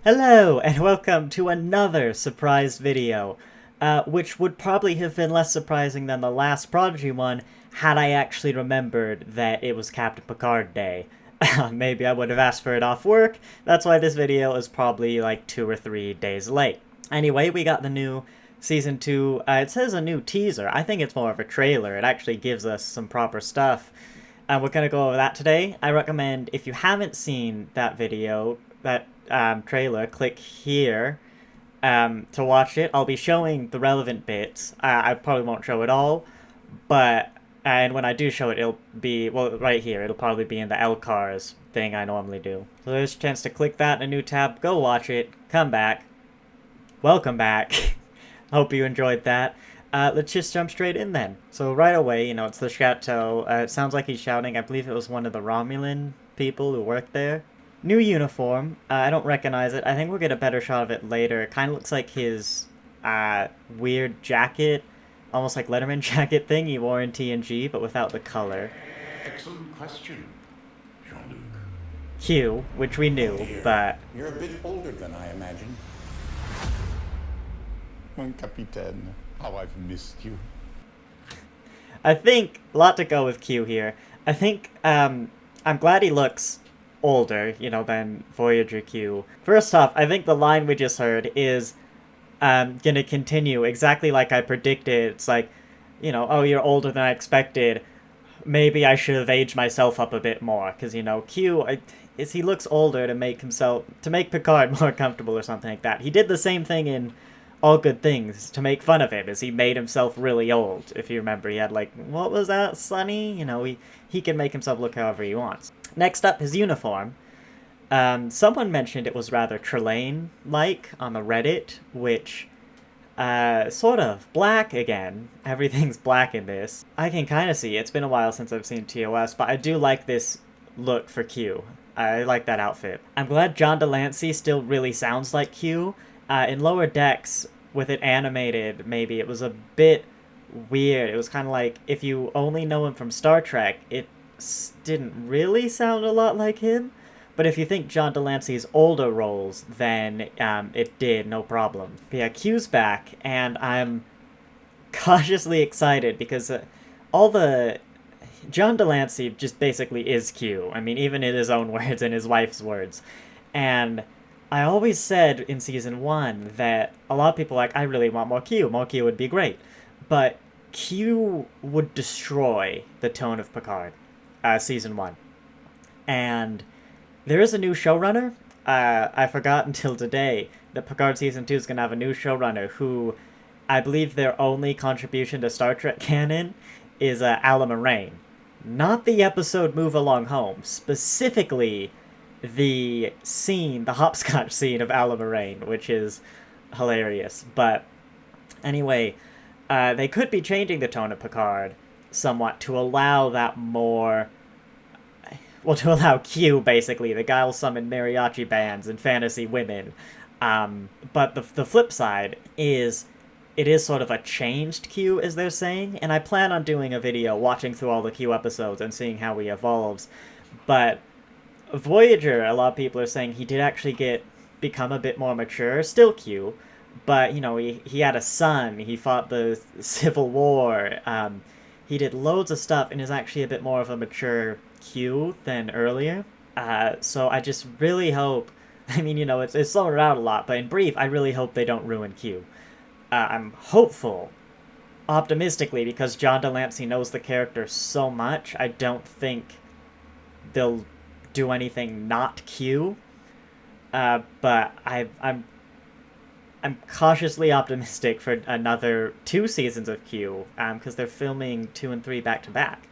Hello, and welcome to another surprise video, which would probably have been less surprising than the last Prodigy one had I actually remembered that it was Captain Picard Day. Maybe I would have asked for it off work, that's why this video is probably like 2 or 3 days late. Anyway, we got the new Season 2, it says a new teaser. I think it's more of a trailer. It actually gives us some proper stuff. And we're going to go over that today. I recommend, if you haven't seen that video, that trailer, click here to watch it. I'll be showing the relevant bits. I probably won't show it all, but and when I do show it, it'll be, well, right here. It'll probably be in the LCARS thing I normally do. So there's a chance to click that in a new tab, go watch it, come back. Welcome back. Hope you enjoyed that. Let's just jump straight in then. So right away, you know, it's the chateau. It sounds like he's shouting. I believe it was one of the Romulan people who worked there. New uniform. I don't recognize it. I think we'll get a better shot of it later. It kind of looks like his weird jacket, almost like Letterman jacket thing he wore in TNG, but without the color. Excellent question, Jean-Luc. Q, which we knew, but... You're a bit older than I imagined. Mon capitaine, how I've missed you. I think, a lot to go with Q here. I think, I'm glad he looks older, you know, than Voyager Q. First off, I think the line we just heard is gonna continue exactly like I predicted. It's like, you know, oh, you're older than I expected. Maybe I should have aged myself up a bit more, because, you know, he looks older to make Picard more comfortable or something like that. He did the same thing in All Good Things to make fun of him, as he made himself really old. If you remember, he had, like, what was that, Sonny? You know, he can make himself look however he wants. Next up, his uniform. Someone mentioned it was rather Trelane-like on the Reddit, which, sort of. Black again. Everything's black in this. I can kind of see. It's been a while since I've seen TOS, but I do like this look for Q. I like that outfit. I'm glad John De Lancie still really sounds like Q. In Lower Decks, with it animated, maybe, it was a bit weird. It was kind of like, if you only know him from Star Trek, it didn't really sound a lot like him, but if you think John De Lancie's older roles, then it did, no problem. But yeah, Q's back, and I'm cautiously excited because John De Lancie just basically is Q. I mean, even in his own words and his wife's words. And I always said in Season 1 that a lot of people were like, I really want more Q. More Q would be great. But Q would destroy the tone of Picard. Season 1. And there is a new showrunner. I forgot until today that Picard Season 2 is going to have a new showrunner who, I believe their only contribution to Star Trek canon is Alan Moraine. Not the episode Move Along Home. Specifically, the hopscotch scene of Alan Moraine, which is hilarious. But anyway, they could be changing the tone of Picard somewhat to allow that more, well, to allow Q, basically. The guy will summon mariachi bands and fantasy women. But the flip side is, it is sort of a changed Q, as they're saying, and I plan on doing a video watching through all the Q episodes and seeing how he evolves. But Voyager, a lot of people are saying he did actually become a bit more mature, still Q, but, you know, he had a son, he fought the Civil War, he did loads of stuff and is actually a bit more of a mature Q than earlier. So I just really hope, I mean, you know, it's slowing it out a lot, but in brief, I really hope they don't ruin Q. I'm hopeful, optimistically, because John De Lancie knows the character so much, I don't think they'll do anything not Q. But I'm cautiously optimistic for another 2 seasons of Q, because they're filming 2 and 3 back to back.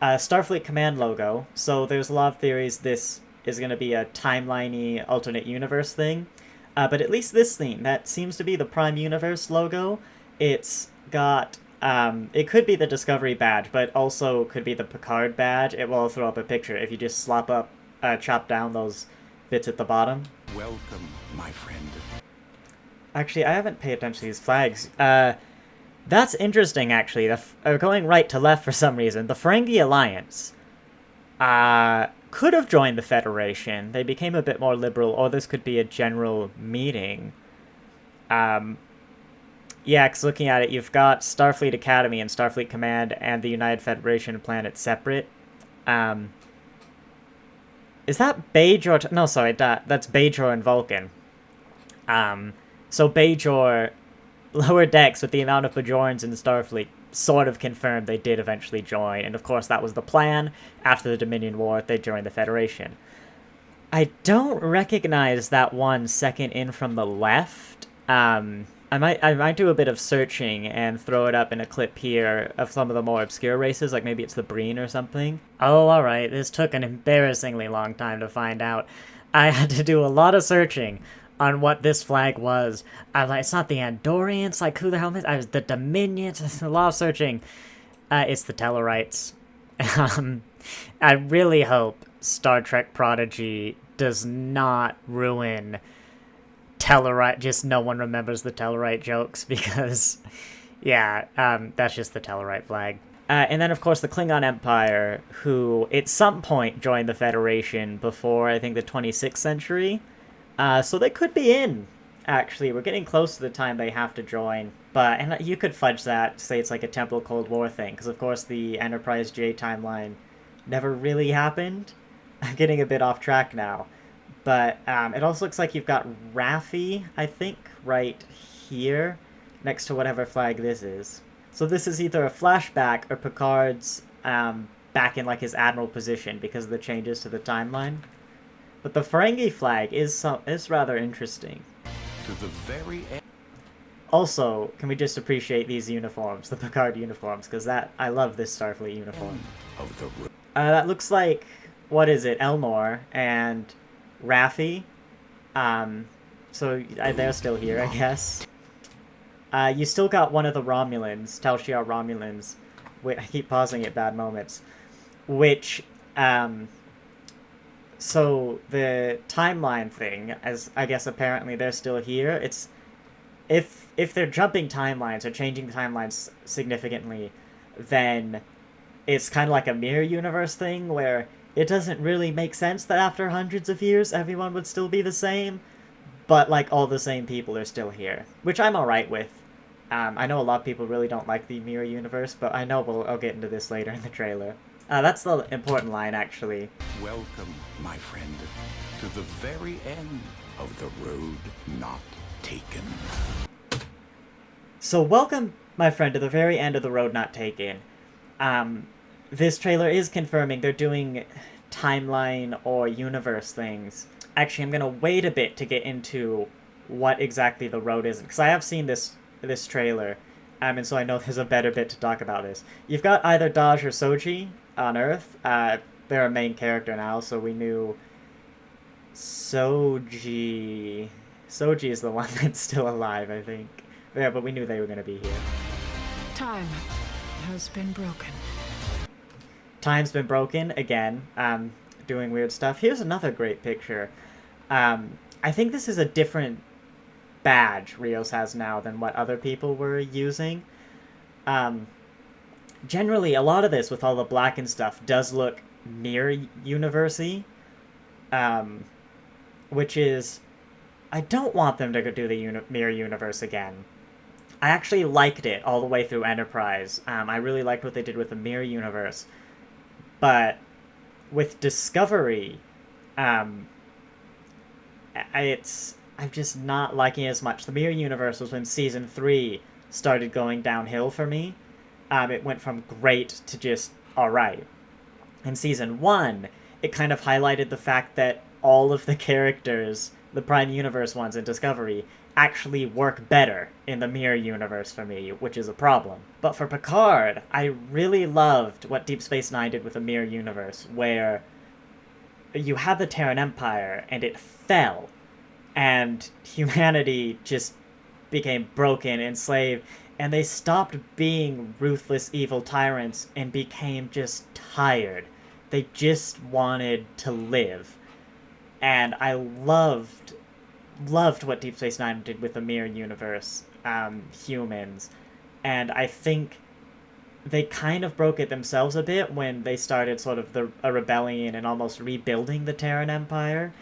Starfleet Command logo. So there's a lot of theories this is going to be a timeliney alternate universe thing. But at least this thing, that seems to be the Prime Universe logo. It's got, it could be the Discovery badge, but also could be the Picard badge. It will throw up a picture if you just chop down those bits at the bottom. Welcome, my friend. Actually, I haven't paid attention to these flags. That's interesting, actually. Going right to left for some reason. The Ferengi Alliance could have joined the Federation. They became a bit more liberal, or this could be a general meeting. Yeah, because looking at it, you've got Starfleet Academy and Starfleet Command and the United Federation planets separate. Is that Bajor? No, sorry, that's Bajor and Vulcan. So Bajor, lower decks with the amount of Bajorans in Starfleet, sort of confirmed they did eventually join, and of course that was the plan. After the Dominion War, they joined the Federation. I don't recognize that one second in from the left. I might do a bit of searching and throw it up in a clip here of some of the more obscure races, like maybe it's the Breen or something. Oh, alright, this took an embarrassingly long time to find out. I had to do a lot of searching on what this flag was. I was like, it's not the Andorians, like who the hell is it? I was the Dominions, it's a lot of searching. It's the Tellarites. I really hope Star Trek Prodigy does not ruin Tellarite, just no one remembers the Tellarite jokes, because, yeah, that's just the Tellarite flag. And then, of course, the Klingon Empire, who at some point joined the Federation before, I think, the 26th century. So they could be in, actually. We're getting close to the time they have to join. And you could fudge that, say it's like a Temple Cold War thing, because, of course, the Enterprise J timeline never really happened. I'm getting a bit off track now. But it also looks like you've got Raffi, I think, right here, next to whatever flag this is. So this is either a flashback or Picard's back in like his admiral position because of the changes to the timeline. But the Ferengi flag is rather interesting. To the very end. Also, can we just appreciate these uniforms, the Picard uniforms, because I love this Starfleet uniform. That looks like, what is it, Elnor and Raffi. So they're still here, I guess. You still got one of the Romulans, Tal Shiar Romulans. Wait, I keep pausing at bad moments. Which, so the timeline thing, as I guess apparently they're still here. It's if they're jumping timelines or changing timelines significantly, then it's kind of like a mirror universe thing where it doesn't really make sense that after hundreds of years everyone would still be the same, but like all the same people are still here, which I'm alright with. I know a lot of people really don't like the mirror universe, but I know I'll get into this later in the trailer. That's the important line, actually. Welcome, my friend, to the very end of the road not taken. So welcome, my friend, to the very end of the road not taken. This trailer is confirming they're doing timeline or universe things. Actually, I'm gonna wait a bit to get into what exactly the road is, because I have seen this trailer, and so I know there's a better bit to talk about this. You've got either Daj or Soji on Earth. They're a main character now, so we knew Soji. Soji is the one that's still alive, I think. Yeah, but we knew they were gonna be here. Time has been broken. Time's been broken again. Doing weird stuff. Here's another great picture. I think this is a different badge Rios has now than what other people were using. Generally, a lot of this with all the black and stuff does look mirror universe-y, which is, I don't want them to do the mirror universe again. I actually liked it all the way through Enterprise. I really liked what they did with the mirror universe. But with Discovery, I'm just not liking it as much. The mirror universe was when Season 3 started going downhill for me. It went from great to just alright. In Season 1, it kind of highlighted the fact that all of the characters, the Prime Universe ones in Discovery, actually work better in the mirror universe for me, which is a problem. But for Picard, I really loved what Deep Space Nine did with the mirror universe, where you had the Terran Empire, and it fell, and humanity just became broken, enslaved, and they stopped being ruthless, evil tyrants and became just tired. They just wanted to live. And I loved what Deep Space Nine did with the mirror universe, humans. And I think they kind of broke it themselves a bit when they started sort of a rebellion and almost rebuilding the Terran Empire.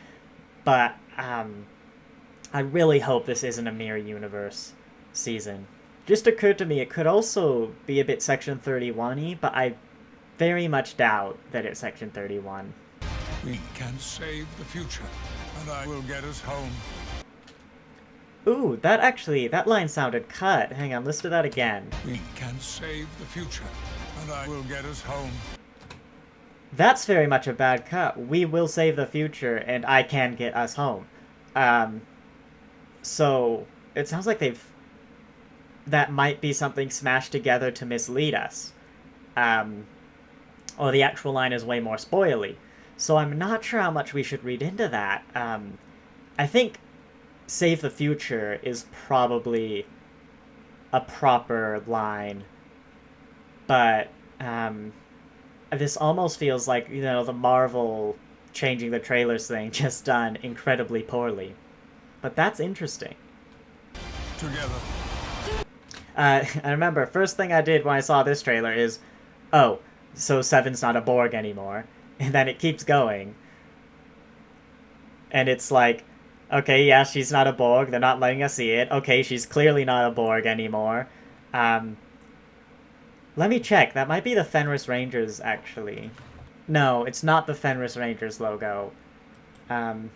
But I really hope this isn't a mirror universe season. Just occurred to me it could also be a bit Section 31-y, but I very much doubt that it's Section 31. We can save the future, and I will get us home. Ooh, that line sounded cut. Hang on, let's do that again. We can save the future, and I will get us home. That's very much a bad cut. We will save the future, and I can get us home. So, it sounds like that might be something smashed together to mislead us. Or the actual line is way more spoily. So I'm not sure how much we should read into that. I think save the future is probably a proper line. But this almost feels like, the Marvel changing the trailers thing just done incredibly poorly. But that's interesting. Together. I remember, first thing I did when I saw this trailer is, oh, so Seven's not a Borg anymore. And then it keeps going. And it's like, okay, yeah, she's not a Borg. They're not letting us see it. Okay, she's clearly not a Borg anymore. Let me check. That might be the Fenris Rangers, actually. No, it's not the Fenris Rangers logo. And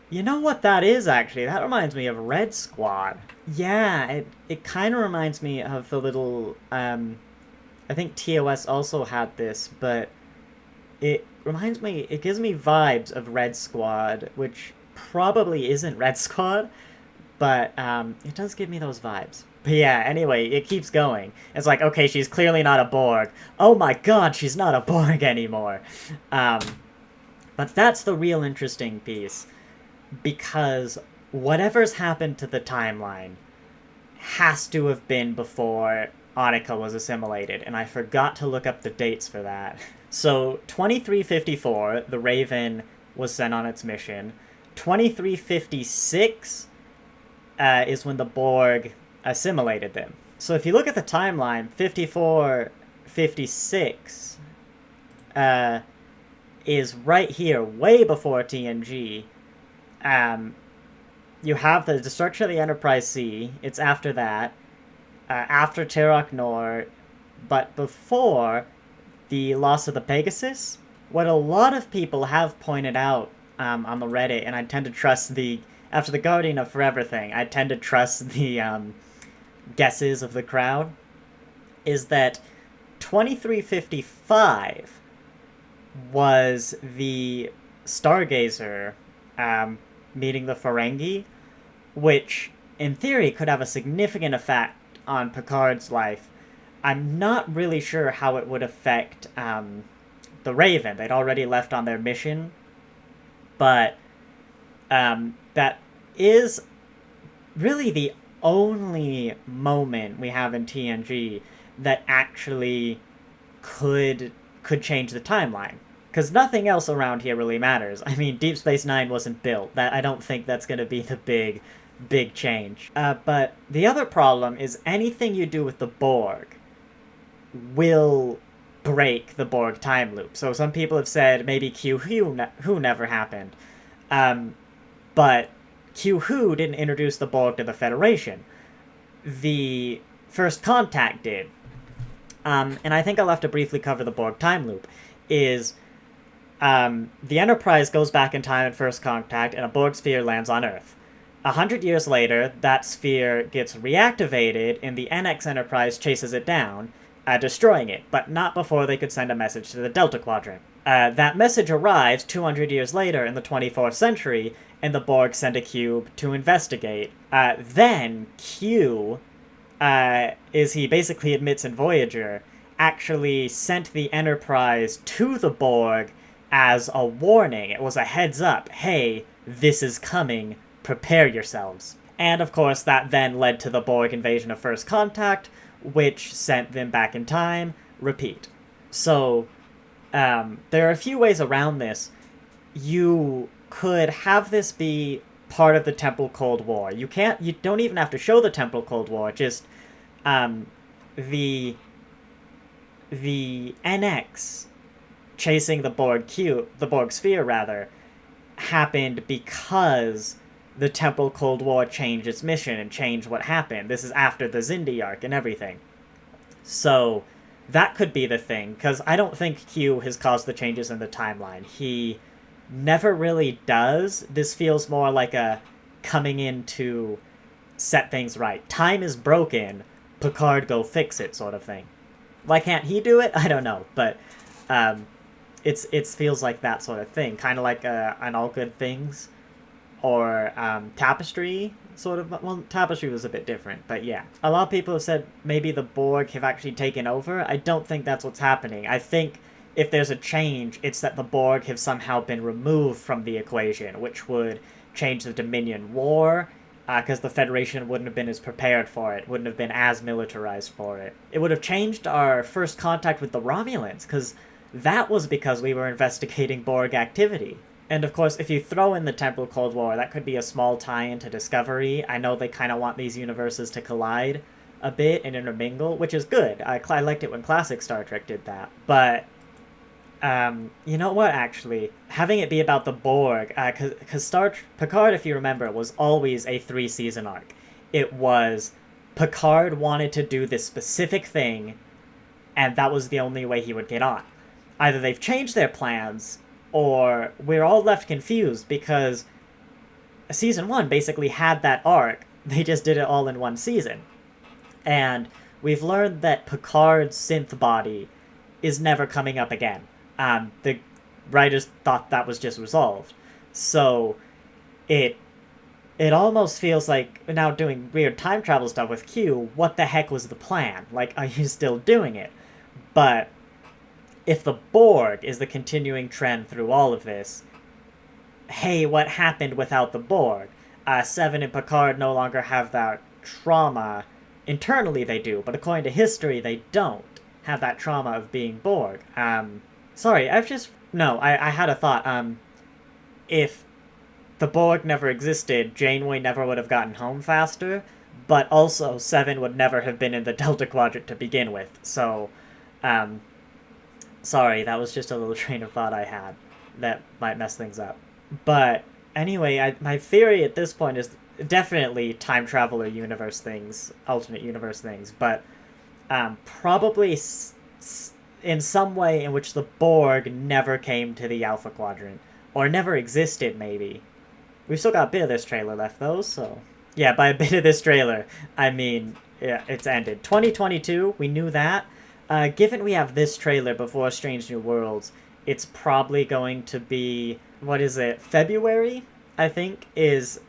you know what that is, actually? That reminds me of Red Squad. Yeah, it kind of reminds me of the little, I think TOS also had this, but it gives me vibes of Red Squad, which probably isn't Red Squad, but it does give me those vibes. But yeah, anyway, it keeps going. It's like, okay, she's clearly not a Borg. Oh my god, she's not a Borg anymore. But that's the real interesting piece. Because whatever's happened to the timeline has to have been before Annika was assimilated, and I forgot to look up the dates for that. So, 2354, the Raven was sent on its mission. 2356 is when the Borg assimilated them. So if you look at the timeline, 5456 is right here, way before TNG. You have the destruction of the Enterprise C. It's after that. After Terok Nor, but before the loss of the Pegasus. What a lot of people have pointed out on the Reddit, and I tend to trust after the Guardian of Forever thing, I tend to trust the guesses of the crowd, is that 2355 was the Stargazer meeting the Ferengi, which, in theory, could have a significant effect on Picard's life. I'm not really sure how it would affect the Raven. They'd already left on their mission, but that is really the only moment we have in TNG that actually could change the timeline. Because nothing else around here really matters. I mean, Deep Space Nine wasn't built. I don't think that's going to be the big change. But the other problem is anything you do with the Borg will break the Borg time loop. So some people have said maybe Q-Who never happened. But Q-Who didn't introduce the Borg to the Federation. The First Contact did. And I think I'll have to briefly cover the Borg time loop. The Enterprise goes back in time at First Contact, and a Borg sphere lands on Earth. 100 years later, that sphere gets reactivated, and the NX Enterprise chases it down, destroying it, but not before they could send a message to the Delta Quadrant. That message arrives 200 years later in the 24th century, and the Borg send a cube to investigate. Then Q, as he basically admits in Voyager, actually sent the Enterprise to the Borg as a warning. It was a heads up. Hey, this is coming. Prepare yourselves. And of course, that then led to the Borg invasion of First Contact, which sent them back in time. Repeat. So, there are a few ways around this. You could have this be part of the Temple Cold War. You don't even have to show the Temple Cold War, just the NX chasing the Borg sphere rather, happened because the Temporal Cold War changed its mission and changed what happened. This is after the Xindi arc and everything. So that could be the thing, because I don't think Q has caused the changes in the timeline. He never really does. This feels more like a coming in to set things right. Time is broken, Picard go fix it sort of thing. Why can't he do it? I don't know, but it feels like that sort of thing. Kind of like an All Good Things or Tapestry, sort of. Well, Tapestry was a bit different, but yeah. A lot of people have said maybe the Borg have actually taken over. I don't think that's what's happening. I think if there's a change, it's that the Borg have somehow been removed from the equation, which would change the Dominion War, because the Federation wouldn't have been as prepared for it, wouldn't have been as militarized for it. It would have changed our first contact with the Romulans, because that was because we were investigating Borg activity. And of course, if you throw in the Temporal Cold War, that could be a small tie-in to Discovery. I know they kind of want these universes to collide a bit and intermingle, which is good. I liked it when classic Star Trek did that. But, you know what, actually? Having it be about the Borg, because Picard, if you remember, was always a 3-season arc. It was Picard wanted to do this specific thing, and that was the only way he would get on. Either they've changed their plans, or we're all left confused because season 1 basically had that arc. They just did it all in one season. And we've learned that Picard's synth body is never coming up again. The writers thought that was just resolved. So it almost feels like, now doing weird time travel stuff with Q, what the heck was the plan? Like, are you still doing it? But if the Borg is the continuing trend through all of this, hey, what happened without the Borg? Seven and Picard no longer have that trauma. Internally they do, but according to history they don't have that trauma of being Borg. Sorry, I had a thought. If the Borg never existed, Janeway never would have gotten home faster, but also Seven would never have been in the Delta Quadrant to begin with, so, sorry, that was just a little train of thought I had that might mess things up. But anyway, my theory at this point is definitely time travel or universe things, alternate universe things, but probably in some way in which the Borg never came to the Alpha Quadrant, or never existed, maybe. We've still got a bit of this trailer left, though, so... Yeah, by a bit of this trailer, I mean, yeah, it's ended. 2022, we knew that. Given we have this trailer before Strange New Worlds, it's probably going to be, February, I think, is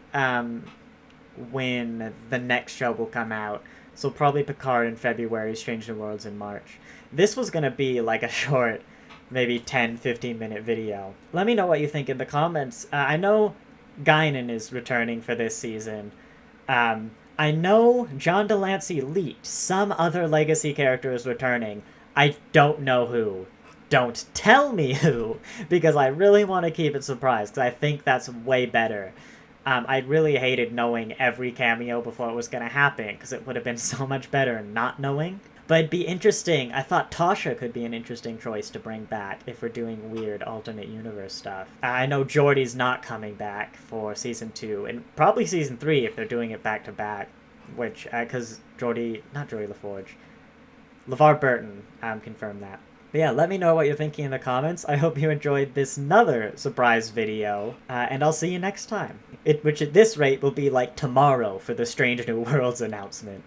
when the next show will come out. So probably Picard in February, Strange New Worlds in March. This was going to be like a short, maybe 10-15 minute video. Let me know what you think in the comments. I know Guinan is returning for this season. I know John De Lancie leaked some other Legacy character is returning. I don't know who. Don't tell me who, because I really want to keep it surprised, because I think that's way better. I really hated knowing every cameo before it was going to happen, because it would have been so much better not knowing. But it'd be interesting. I thought Tasha could be an interesting choice to bring back if we're doing weird alternate universe stuff. I know Geordi's not coming back for Season 2, and probably Season 3 if they're doing it back-to-back, which, because LeVar Burton confirmed that. But yeah, let me know what you're thinking in the comments. I hope you enjoyed this another surprise video, and I'll see you next time. Which at this rate will be like tomorrow for the Strange New Worlds announcement.